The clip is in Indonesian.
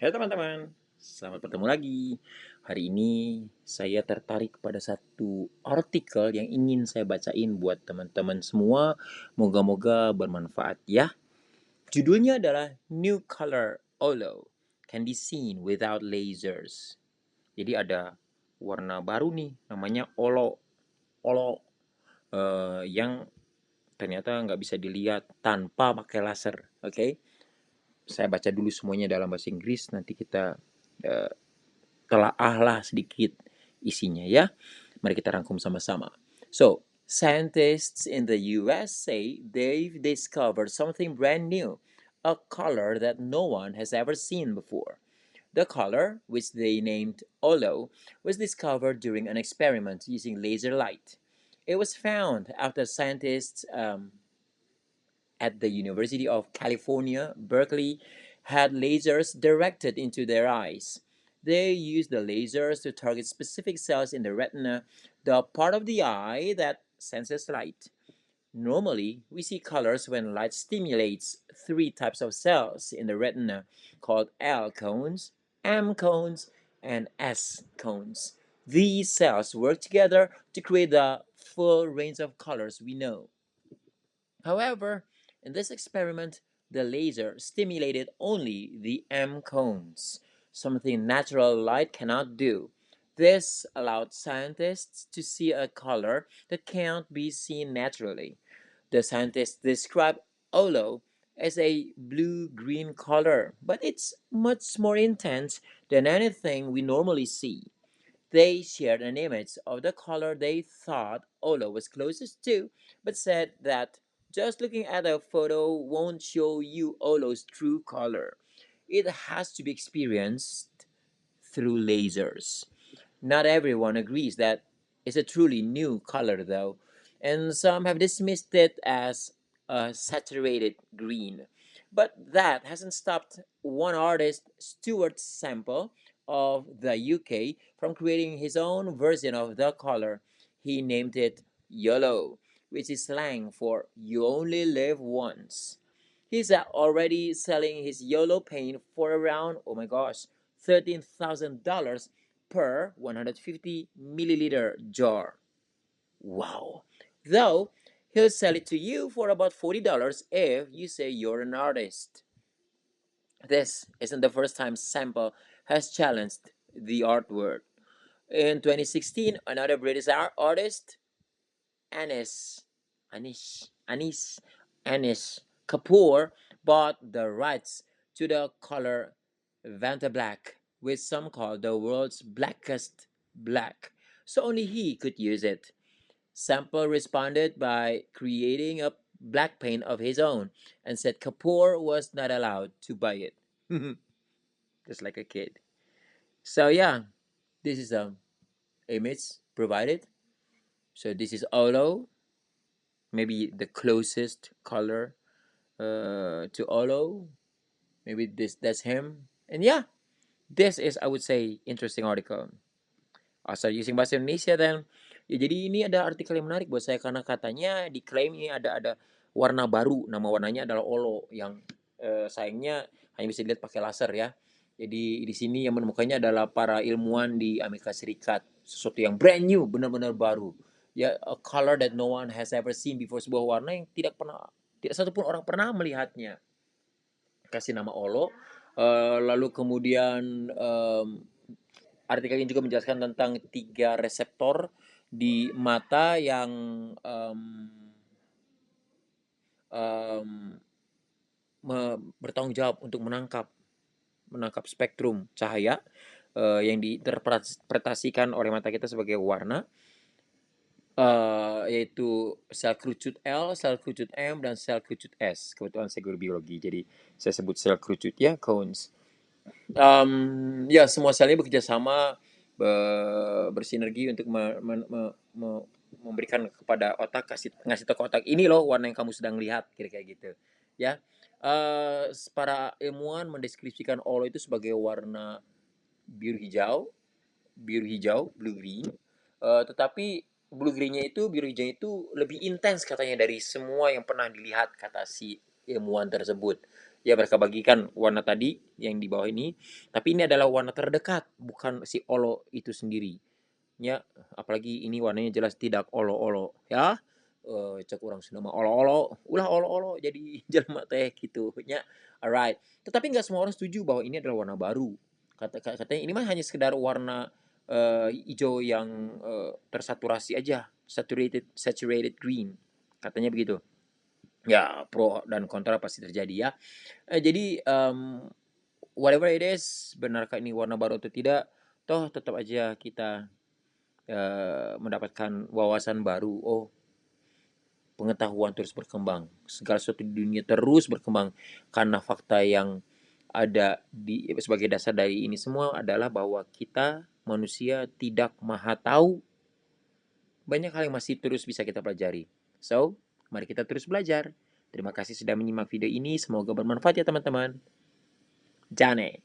Halo teman-teman, selamat bertemu lagi. Hari ini saya tertarik pada satu artikel yang ingin saya bacain buat teman-teman semua. Moga-moga bermanfaat ya. Judulnya adalah New Color Olo Can Be Seen Without Lasers. Jadi ada warna baru nih, namanya Olo. Olo yang ternyata nggak bisa dilihat tanpa pakai laser. Oke, saya baca dulu semuanya dalam bahasa Inggris. Nanti kita uh, telaahlah sedikit isinya ya. Mari kita rangkum sama-sama. So, scientists in the US say they've discovered something brand new, a color that no one has ever seen before. The color, which they named Olo, was discovered during an experiment using laser light. It was found after scientists at the University of California, Berkeley, had lasers directed into their eyes. They used the lasers to target specific cells in the retina, the part of the eye that senses light. Normally, we see colors when light stimulates three types of cells in the retina called L cones, M cones, and S cones. These cells work together to create the full range of colors we know. However, in this experiment, the laser stimulated only the M cones, something natural light cannot do. This allowed scientists to see a color that can't be seen naturally. The scientists describe Olo as a blue-green color, but it's much more intense than anything we normally see. They shared an image of the color they thought Olo was closest to, but said that just looking at a photo won't show you Olo's true color. It has to be experienced through lasers. Not everyone agrees that it's a truly new color, though, and some have dismissed it as a saturated green. But that hasn't stopped one artist, Stuart Sample of the UK, from creating his own version of the color. He named it YOLO, which is slang for you only live once. He's already selling his YOLO paint for around, oh my gosh, $13,000 per 150 milliliter jar. Wow. Though, he'll sell it to you for about $40 if you say you're an artist. This isn't the first time Sample has challenged the art world. In 2016, another British artist, Anis, Anis Kapoor bought the rights to the color Vanta Black, which some call the world's blackest black, so only he could use it. Sample responded by creating a black paint of his own and said Kapoor was not allowed to buy it. Just like a kid. So yeah, this is the image provided. So this is Olo, maybe the closest color to Olo. Maybe that's him. And yeah, this is, I would say, interesting article. Asal using bahasa Indonesia dan ya, jadi ini ada artikel yang menarik buat saya karena katanya diklaim ini ada warna baru, nama warnanya adalah Olo yang sayangnya hanya bisa dilihat pakai laser ya. Jadi di sini yang menemukannya adalah para ilmuwan di Amerika Serikat, sesuatu yang brand new, benar-benar baru. Ya, a color that no one has ever seen before, sebuah warna yang tidak satu pun orang pernah melihatnya. Kasih nama Olo. Lalu kemudian artikel ini juga menjelaskan tentang 3 reseptor di mata yang bertanggung jawab untuk menangkap spektrum cahaya yang diinterpretasikan oleh mata kita sebagai warna, yaitu sel kerucut L, sel kerucut M, dan sel kerucut S. Kebetulan saya guru biologi, jadi saya sebut sel kerucut ya, cones. Ya, semua selnya bekerja sama, bersinergi untuk memberikan kepada otak, ngasih tahu ke otak, ini loh warna yang kamu sedang lihat, kira-kira gitu. Ya, para ilmuwan mendeskripsikan Olo itu sebagai warna biru hijau, blue green. Tetapi biru hijau itu lebih intens katanya dari semua yang pernah dilihat, kata si ilmuwan tersebut. Ya, mereka bagikan warna tadi yang di bawah ini, tapi ini adalah warna terdekat, bukan si olo itu sendiri. Ya, apalagi ini warnanya jelas tidak olo-olo ya. Cek urang Sunda mah olo-olo, ulah olo-olo jadi jelema teh gitu nya. Alright. Tetapi nggak semua orang setuju bahwa ini adalah warna baru. Katanya ini mah hanya sekedar warna hijau yang tersaturasi aja, saturated saturated green. Katanya begitu. Ya, pro dan kontra pasti terjadi ya. Jadi, whatever it is, benarkah ini warna baru atau tidak, toh tetap aja kita mendapatkan wawasan baru. Oh, pengetahuan terus berkembang. Segala sesuatu di dunia terus berkembang karena fakta yang ada di sebagai dasar dari ini semua adalah bahwa kita manusia tidak maha tahu. Banyak hal yang masih terus bisa kita pelajari. So, mari kita terus belajar. Terima kasih sudah menyimak video ini. Semoga bermanfaat ya teman-teman. Jane.